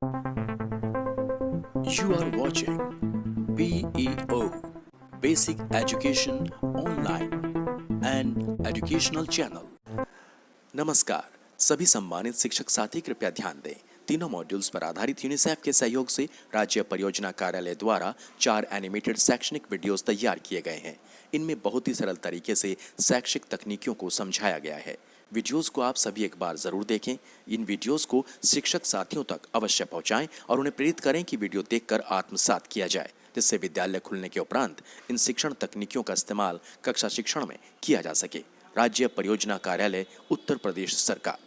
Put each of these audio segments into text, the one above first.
You are watching BEO Basic Education Online and Educational Channel। नमस्कार सभी सम्मानित शिक्षक साथी, कृपया ध्यान दें। तीनों मॉड्यूल्स पर आधारित यूनिसेफ के सहयोग से राज्य परियोजना कार्यालय द्वारा 4 एनिमेटेड शैक्षणिक वीडियोस तैयार किए गए हैं। इनमें बहुत ही सरल तरीके से शैक्षिक तकनीकों को समझाया गया है। वीडियोस को आप सभी एक बार जरूर देखें। इन वीडियोस को शिक्षक साथियों तक अवश्य पहुंचाएं और उन्हें प्रेरित करें कि वीडियो देखकर आत्मसात किया जाए, जिससे विद्यालय खुलने के उपरांत इन शिक्षण तकनीकों का इस्तेमाल कक्षा शिक्षण में किया जा सके। राज्य परियोजना कार्यालय, उत्तर प्रदेश सरकार।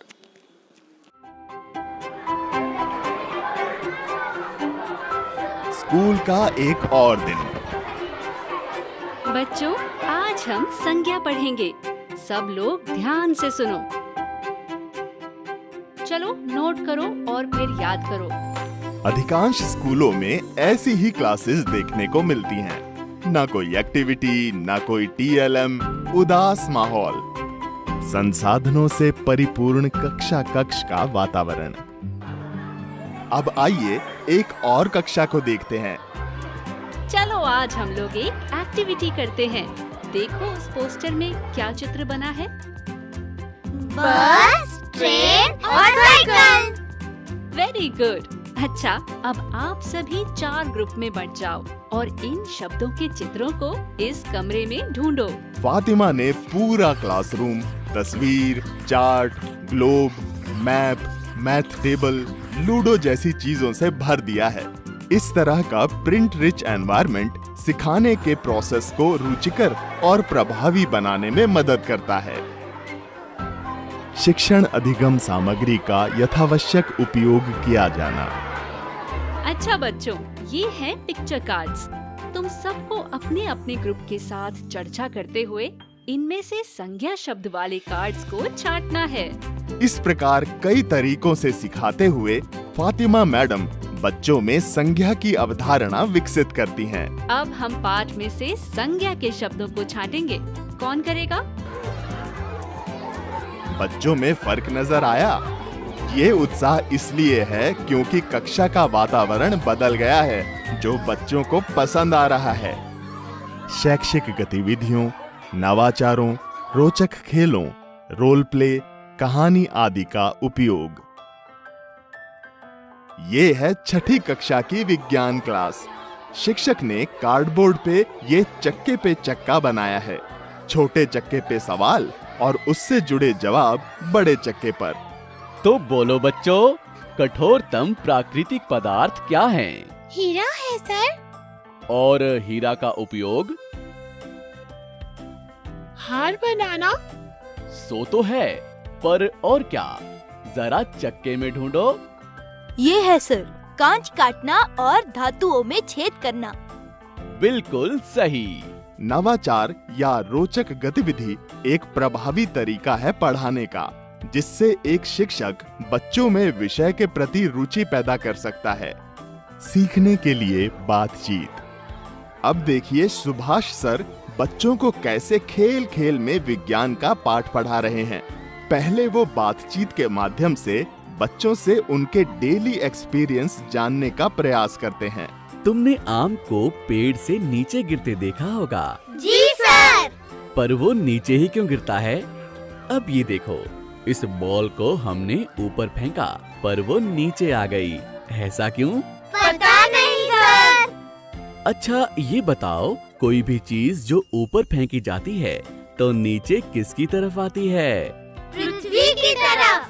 स्कूल का एक और दिन। बच्चों, आज हम संज्ञा पढ़ेंगे। सब लोग ध्यान से सुनो। चलो नोट करो और फिर याद करो। अधिकांश स्कूलों में ऐसी ही क्लासेस देखने को मिलती हैं। ना कोई एक्टिविटी, ना कोई TLM, उदास माहौल, संसाधनों से परिपूर्ण कक्षा कक्ष का वातावरण। अब आइए एक और कक्षा को देखते हैं। चलो आज हम लोग एक एक्टिविटी करते हैं। देखो उस पोस्टर में क्या चित्र बना है? बस, ट्रेन और साइकिल। Very good. अच्छा, अब आप सभी 4 ग्रुप में बंट जाओ और इन शब्दों के चित्रों को इस कमरे में ढूंढो। फातिमा ने पूरा क्लासरूम तस्वीर, chart, globe, map, math table, ludo जैसी चीजों से भर दिया है। इस तरह का प्रिंट रिच एनवायरनमेंट सिखाने के प्रोसेस को रुचिकर और प्रभावी बनाने में मदद करता है। शिक्षण अधिगम सामग्री का यथावश्यक उपयोग किया जाना। अच्छा बच्चों, ये है पिक्चर कार्ड्स। तुम सबको अपने अपने ग्रुप के साथ चर्चा करते हुए इनमें से संज्ञा शब्द वाले कार्ड्स को छांटना है। इस प्रकार कई तरीकों से सिखाते हुए फातिमा मैडम बच्चों में संज्ञा की अवधारणा विकसित करती हैं। अब हम पाठ में से संज्ञा के शब्दों को छांटेंगे। कौन करेगा? बच्चों में फर्क नजर आया? ये उत्साह इसलिए है क्योंकि कक्षा का वातावरण बदल गया है, जो बच्चों को पसंद आ रहा है। शैक्षिक गतिविधियों, नवाचारों, रोचक खेलों, रोल प्ले, कहानी आदि का उपयोग। ये है 6ठी कक्षा की विज्ञान क्लास। शिक्षक ने कार्डबोर्ड पे ये चक्के पे चक्का बनाया है। छोटे चक्के पे सवाल और उससे जुड़े जवाब बड़े चक्के पर। तो बोलो बच्चों, कठोरतम प्राकृतिक पदार्थ क्या है? हीरा है सर। और हीरा का उपयोग? हार बनाना। सो तो है, पर और क्या? जरा चक्के में ढूंढो। ये है सर, कांच काटना और धातुओं में छेद करना। बिल्कुल सही। नवाचार या रोचक गतिविधि एक प्रभावी तरीका है पढ़ाने का, जिससे एक शिक्षक बच्चों में विषय के प्रति रुचि पैदा कर सकता है। सीखने के लिए बातचीत। अब देखिए सुभाष सर बच्चों को कैसे खेल खेल में विज्ञान का पाठ पढ़ा रहे हैं। पहले वो बातचीत के माध्यम से बच्चों से उनके डेली एक्सपीरियंस जानने का प्रयास करते हैं। तुमने आम को पेड़ से नीचे गिरते देखा होगा। जी सर। पर वो नीचे ही क्यों गिरता है? अब ये देखो, इस बॉल को हमने ऊपर फेंका पर वो नीचे आ गई। ऐसा क्यों? पता नहीं सर। अच्छा ये बताओ, कोई भी चीज जो ऊपर फेंकी जाती है तो नीचे किसकी तरफ आती है? पृथ्वी की तरफ।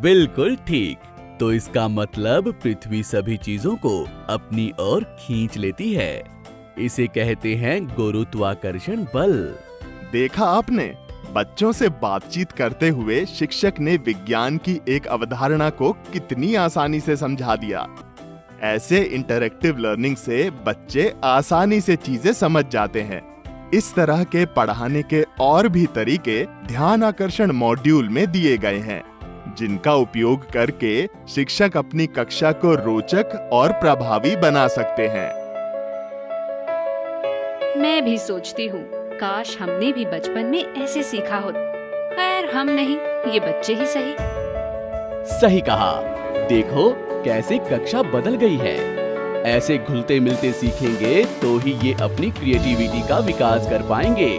बिल्कुल ठीक। तो इसका मतलब पृथ्वी सभी चीजों को अपनी ओर खींच लेती है। इसे कहते हैं गुरुत्वाकर्षण बल। देखा आपने, बच्चों से बातचीत करते हुए शिक्षक ने विज्ञान की एक अवधारणा को कितनी आसानी से समझा दिया। ऐसे इंटरैक्टिव लर्निंग से बच्चे आसानी से चीजें समझ जाते हैं। इस तरह के पढ़ाने के और भी तरीके ध्यान आकर्षण मॉड्यूल में दिए गए हैं, जिनका उपयोग करके शिक्षक अपनी कक्षा को रोचक और प्रभावी बना सकते हैं। मैं भी सोचती हूँ, काश हमने भी बचपन में ऐसे सीखा होता। खैर हम नहीं, ये बच्चे ही सही। सही कहा। देखो कैसे कक्षा बदल गई है। ऐसे घुलते मिलते सीखेंगे तो ही ये अपनी क्रिएटिविटी का विकास कर पाएंगे।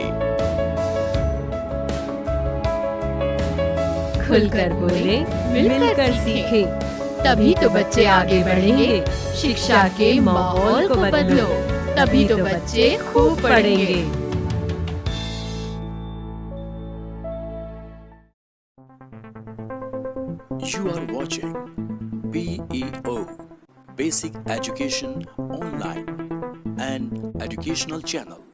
खुलकर बोले, मिलकर सीखे, तभी तो बच्चे आगे बढ़ेंगे। शिक्षा के माहौल को बदलो, तभी तो बच्चे खूब पढ़ेंगे। You are watching BEO Basic Education Online, an educational channel.